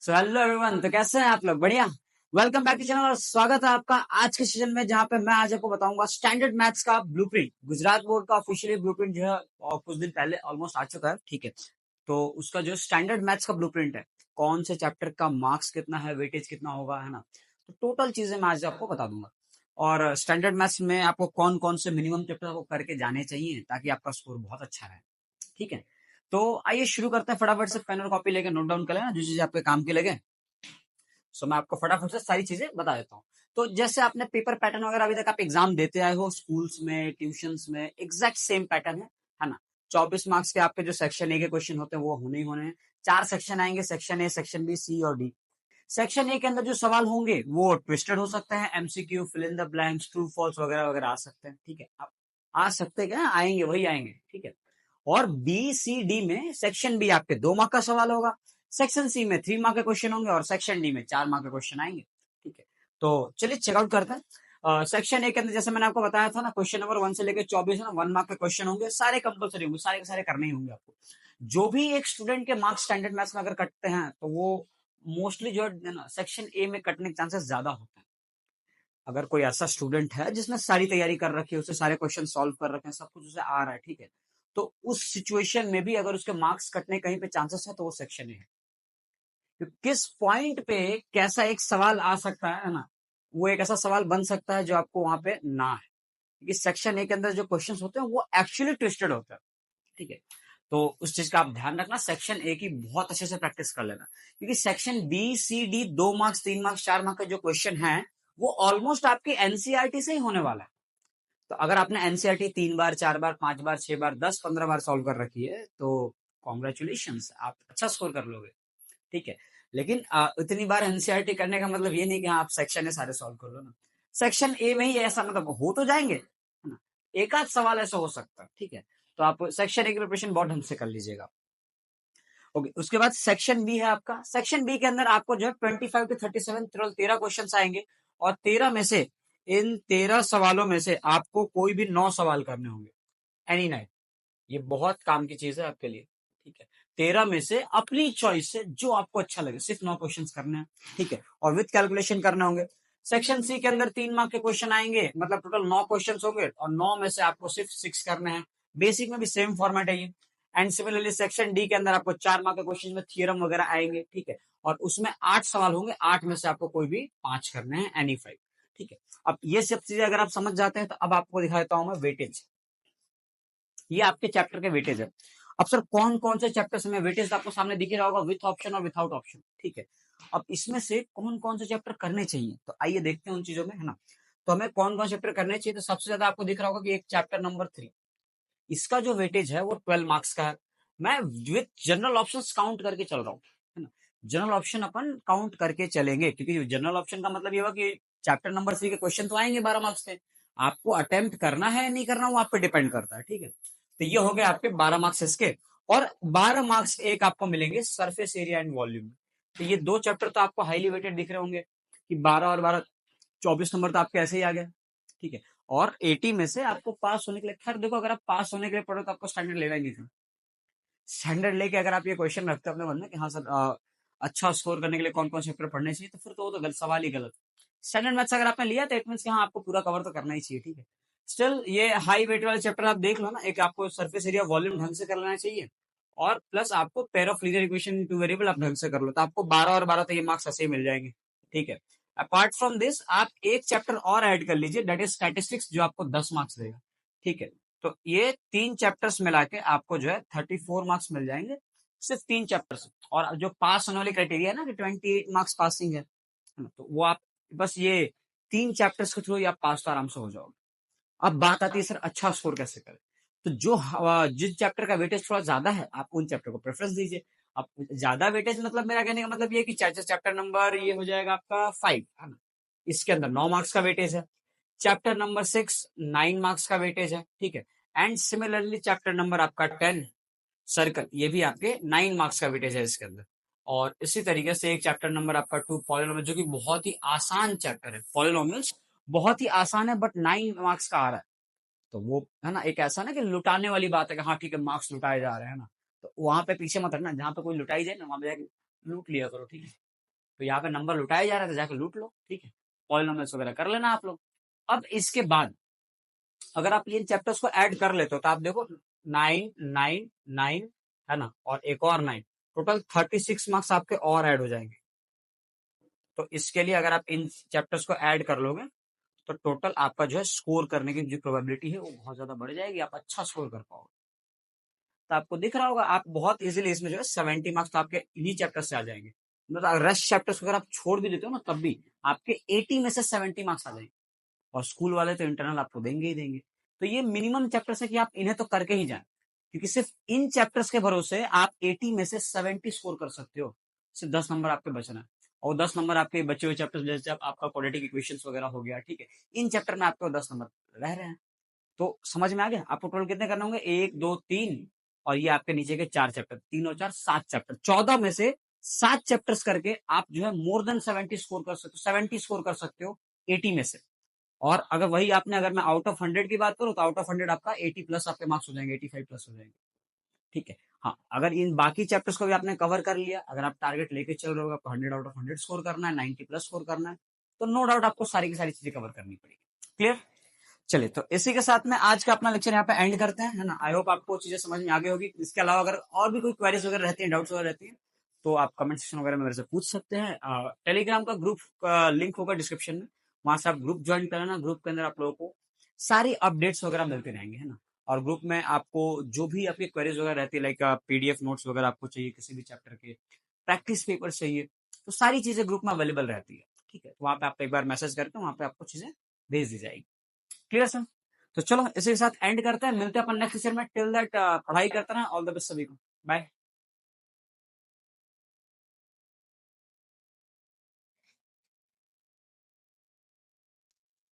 So hello everyone, तो कैसे हैं आप लोग? बढ़िया। वेलकम बैक टू चैनल और स्वागत है आपका आज के सेशन में, जहां पे मैं आज आपको बताऊंगा स्टैंडर्ड मैथ्स का ब्लूप्रिंट। गुजरात बोर्ड का ऑफिशियली ब्लूप्रिंट जो है कुछ दिन पहले ऑलमोस्ट आ चुका है। ठीक है, तो उसका जो स्टैंडर्ड मैथ्स का ब्लूप्रिंट है, कौन से चैप्टर का मार्क्स कितना है, वेटेज कितना होगा, है ना, तो टोटल चीजें मैं आज आपको बता दूंगा। और स्टैंडर्ड मैथ्स में आपको कौन कौन से मिनिमम चैप्टर आपको करके जाने चाहिए ताकि आपका स्कोर बहुत अच्छा रहे। ठीक है, तो आइए शुरू करते हैं। फटाफट से पेन और कॉपी लेके नोट डाउन कर लेना जो चीजें आपके काम की लगे। सो मैं आपको फटाफट से सारी चीजें बता देता हूँ। तो जैसे आपने पेपर पैटर्न वगैरह अभी तक आप एग्जाम देते आए हो स्कूल्स में, ट्यूशंस में, एग्जैक्ट सेम पैटर्न है ना। 24 मार्क्स के आपके जो सेक्शन ए के क्वेश्चन होते हैं वो होने ही होने हैं। 4 सेक्शन आएंगे, सेक्शन ए, सेक्शन बी, सी और डी। सेक्शन ए के अंदर जो सवाल होंगे वो ट्विस्टेड हो सकते हैं, MCQ, fill in the blanks, true false वगैरह वगैरह आ सकते हैं। ठीक है, आप आ सकते हैं क्या, आएंगे वही आएंगे। ठीक है, और बी सी डी में सेक्शन बी आपके 2 मार्क का सवाल होगा, सेक्शन सी में 3 मार्क के क्वेश्चन होंगे और सेक्शन डी में 4 मार्क के क्वेश्चन आएंगे। ठीक है, तो चलिए चेकआउट करते हैं। सेक्शन ए के अंदर जैसे मैंने आपको बताया था ना, क्वेश्चन नंबर 1 से लेकर 24 है ना, 1 मार्क के क्वेश्चन होंगे, सारे कंपलसरी होंगे, सारे के सारे करने ही होंगे आपको। जो भी एक स्टूडेंट के मार्क्स स्टैंडर्ड मैथ्स में अगर कटते हैं तो वो मोस्टली जो है ना सेक्शन ए में कटने के चांसेस ज्यादा होते हैं। अगर कोई ऐसा स्टूडेंट है जिसने सारी तैयारी कर रखी है, उसे सारे क्वेश्चन सॉल्व कर रखे हैं, सब कुछ उसे आ रहा है, ठीक है, तो उस सिचुएशन में भी अगर उसके मार्क्स कटने कहीं पे चांसेस है तो वो सेक्शन ए है। तो किस पॉइंट पे कैसा एक सवाल आ सकता है ना, वो एक ऐसा सवाल बन सकता है जो आपको वहां पे ना है, क्योंकि सेक्शन ए के अंदर जो क्वेश्चन होते हैं वो एक्चुअली ट्विस्टेड होते हैं। ठीक है, तो उस चीज का आप ध्यान रखना, सेक्शन ए की बहुत अच्छे से प्रैक्टिस कर लेना, क्योंकि section B C D 2 marks, 3 marks, 4 marks का जो क्वेश्चन है वो ऑलमोस्ट आपकी एनसीईआरटी से ही होने वाला है। तो अगर आपने एनसीईआरटी 3 बार, 4 बार, 5 बार, 6 बार, 10, 15 बार सॉल्व कर रखी है तो कॉन्ग्रेचुलेशन, आप अच्छा स्कोर कर लोगे। ठीक है, लेकिन इतनी बार एनसीईआरटी करने का मतलब ये नहीं कि हाँ आप सेक्शन ए सारे सॉल्व कर लो ना। सेक्शन ए में ही ऐसा मतलब हो तो जाएंगे, है ना, एक आध सवाल ऐसा हो सकता है। ठीक है, तो आप सेक्शन ए की प्रिपरेशन बहुत ढंग से कर लीजिएगा। ओके, उसके बाद सेक्शन बी है आपका। सेक्शन बी के अंदर आपको जो है 25 to 37 टोटल 13 क्वेश्चन आएंगे, और 13 में से, इन 13 सवालों में से आपको कोई भी 9 सवाल करने होंगे, एनी नाइन। ये बहुत काम की चीज है आपके लिए। ठीक है, 13 में से अपनी चॉइस से जो आपको अच्छा लगे, सिर्फ 9 क्वेश्चन करने हैं। ठीक है, और विद कैलकुलेशन करने होंगे। सेक्शन सी के अंदर 3 मार्क के क्वेश्चन आएंगे, मतलब टोटल 9 क्वेश्चन होंगे, और 9 में से आपको सिर्फ 6 करने हैं। बेसिक में भी सेम फॉर्मेट है ये। एंड सिमिलरली सेक्शन डी के अंदर आपको 4 मार्क के क्वेश्चन में थियरम वगैरह आएंगे। ठीक है, और उसमें 8 सवाल होंगे, 8 में से आपको कोई भी 5 करने हैं, एनी 5। ठीक है, अब ये सब चीजें अगर आप समझ जाते हैं तो अब आपको दिखा देता हूं मैं वेटेज। ये आपके चैप्टर के वेटेज है। अब सर कौन कौन से चैप्टर्स में वेटेज आपको सामने दिख रहा होगा, विथ ऑप्शन और विथआउट ऑप्शन। ठीक है, अब इसमें से कौन कौन से चैप्टर करने चाहिए, तो आइए देखते हैं उन चीजों में, है ना। तो हमें कौन कौन से चैप्टर करने चाहिए, तो सबसे ज्यादा आपको दिख रहा होगा कि एक चैप्टर नंबर 3, इसका जो वेटेज है वो 12 मार्क्स का है। मैं विथ जनरल ऑप्शन काउंट करके चल रहा हूँ, है ना। जनरल ऑप्शन अपन काउंट करके चलेंगे, क्योंकि जनरल ऑप्शन का मतलब ये हुआ कि चैप्टर नंबर 3 के क्वेश्चन तो आएंगे 12 मार्क्स के, आपको अटेम्प्ट करना है नहीं करना वो आप पे डिपेंड करता है। ठीक है, तो ये हो गए आपके 12 मार्क्स इसके, और 12 मार्क्स एक आपको मिलेंगे सरफेस एरिया एंड वॉल्यूम। तो ये 2 चैप्टर तो आपको हाईली वेटेड दिख रहे होंगे कि 12 और 12, 24 नंबर तो आपके ऐसे ही आ गए। ठीक है, और 80 में से आपको पास होने के लिए, खैर देखो अगर आप पास होने के लिए पढ़ो तो आपको स्टैंडर्ड लेना ही नहीं था। स्टैंडर्ड लेके अगर आप ये क्वेश्चन रखते हो अपने मन में कि हाँ सर अच्छा स्कोर करने के लिए कौन कौन से पेपर पढ़ने चाहिए, तो फिर तो वो तो सवाल ही गलत। स्टैंडर्ड मैथ्स अगर आपने लिया तो इट मीन हाँ आपको पूरा कवर तो करना ही चाहिए। ठीक है, स्टिल ये हाई वेट वाले चैप्टर आप देख लो ना, एक आपको सरफेस एरिया वॉल्यूम ढंग से कर लेना चाहिए, और प्लस आपको pair of linear equation two variable आप ढंग से कर लो, तो आपको 12 और 12 तो ये मार्क्स ऐसे ही मिल जाएंगे। ठीक है, अपार्ट फ्रॉम दिस आप एक चैप्टर और ऐड कर लीजिए, दैट इज स्टैटिस्टिक्स, जो आपको 10 मार्क्स देगा। ठीक है, तो ये 3 चैप्टर्स मिला के आपको जो है 34 मार्क्स मिल जाएंगे, सिर्फ 3 चैप्टर्स। और जो पास होने वाली क्राइटेरिया है ना कि 28 मार्क्स पासिंग है ना, तो वो आप बस ये 3 चैप्टर्स के थ्रू ही आप पास तो आराम से हो जाओगे। अब बात आती है सर अच्छा स्कोर कैसे करें, तो जो जिस चैप्टर का वेटेज थोड़ा ज्यादा है आप उन चैप्टर को प्रेफरेंस दीजिए। अब ज्यादा वेटेज मतलब मेरा कहने का मतलब ये कि चैप्टर नंबर ये हो जाएगा आपका 5, है ना, इसके अंदर 9 मार्क्स का वेटेज है। चैप्टर नंबर 6 9 मार्क्स का वेटेज है। ठीक है, एंड सिमिलरली चैप्टर नंबर आपका 10 सर्कल, ये भी आपके 9 मार्क्स का वेटेज है इसके अंदर। और इसी तरीके से एक चैप्टर नंबर आपका 2 पॉलिनोमियल, जो कि बहुत ही आसान चैप्टर है, पॉलिनोमियल्स बहुत ही आसान है, बट 9 मार्क्स का आ रहा है। तो वो है ना, एक ऐसा ना कि लुटाने वाली बात है कि हाँ ठीक है मार्क्स लुटाए जा रहे हैं ना, तो वहां पे पीछे मत हटना, जहां पे कोई लुटाई जाए ना वहां पे जाके लूट लिया करो। ठीक है, तो यहाँ पे नंबर लुटाया जा रहा था, जाके लूट लो, ठीक है। पॉलिनोमियल्स वगैरह कर लेना आप लोग। अब इसके बाद अगर आप इन चैप्टर्स को ऐड कर लेते हो तो आप देखो 9 9 9 है ना, और एक और 9, टोटल 36 मार्क्स आपके और ऐड हो जाएंगे। तो इसके लिए अगर आप इन चैप्टर्स को ऐड कर लोगे तो टोटल आपका जो है स्कोर करने की जो प्रोबेबिलिटी है वो बहुत ज्यादा बढ़ जाएगी, आप अच्छा स्कोर कर पाओगे। तो आपको दिख रहा होगा आप बहुत इजीली इसमें जो है 70 मार्क्स तो आपके इन्हीं चैप्टर से आ जाएंगे। मतलब रेस्ट चैप्टर्स अगर आप छोड़ भी देते हो ना तब भी आपके 80 में से 70 मार्क्स आ जाएंगे। और स्कूल वाले तो इंटरनल आपको देंगे ही देंगे। तो ये मिनिमम चैप्टर्स है कि आप इन्हें तो करके ही जाए, क्योंकि सिर्फ इन चैप्टर्स के भरोसे आप 80 में से 70 स्कोर कर सकते हो। सिर्फ 10 नंबर आपके बचना है, और 10 नंबर आपके बचे हुए चैप्टर्स जैसे आपका क्वाड्रेटिक इक्वेशंस वगैरह हो गया, ठीक है, इन चैप्टर में आपको 10 नंबर रह रहे हैं। तो समझ में आ गया आपको टोटल कितने करने होंगे, 1 2 3, और ये आपके नीचे के 4 चैप्टर, 3 और 4 7 चैप्टर, 14 में से 7 चैप्टर्स करके आप जो है मोर देन 70 स्कोर कर सकते हो, 70 स्कोर कर सकते हो 80 में से। और अगर वही आपने, अगर मैं आउट ऑफ 100 की बात करूं तो आउट ऑफ 100 आपका 80 प्लस आपके मार्क्स हो जाएंगे, 85 प्लस हो जाएंगे, ठीक है। हाँ, अगर इन बाकी चैप्टर्स को भी आपने कवर कर लिया, अगर आप टारगेट लेके चल रहे हो, आपको 100 आउट ऑफ 100 स्कोर करना है, 90 प्लस स्कोर करना है, तो नो डाउट आपको सारी की सारी चीजें कवर करनी पड़ेगी। क्लियर? चलिए, तो इसी के साथ में आज का अपना लेक्चर यहाँ पे एंड करते हैं, है ना। आई होप आपको चीजें समझ में आ गई होगी। इसके अलावा अगर और भी कोई क्वेरीज वगैरह रहती है, डाउट्स वगैरह रहती है, तो आप कमेंट सेक्शन वगैरह में मेरे से पूछ सकते हैं। टेलीग्राम का ग्रुप लिंक होगा डिस्क्रिप्शन में, वहां से आप ग्रुप ज्वाइन कर लेना। ग्रुप के अंदर आप लोगों को सारी अपडेट्स वगैरह मिलते रहेंगे, है ना। और ग्रुप में आपको जो भी आपकी क्वेरीज वगैरह रहती है, लाइक पीडीएफ नोट्स वगैरह आपको चाहिए, किसी भी चैप्टर के प्रैक्टिस पेपर चाहिए, तो सारी चीजें ग्रुप में अवेलेबल रहती है, ठीक है। तो वहां पे आप एक बार मैसेज करके वहां पे आपको चीजें भेज दी जाएगी। Clear sir? तो चलो इसी के साथ एंड करते हैं, मिलते हैं अपन नेक्स्ट सेशन में। टिल दैट पढ़ाई करते रहना। ऑल द बेस्ट सभी को, बाय।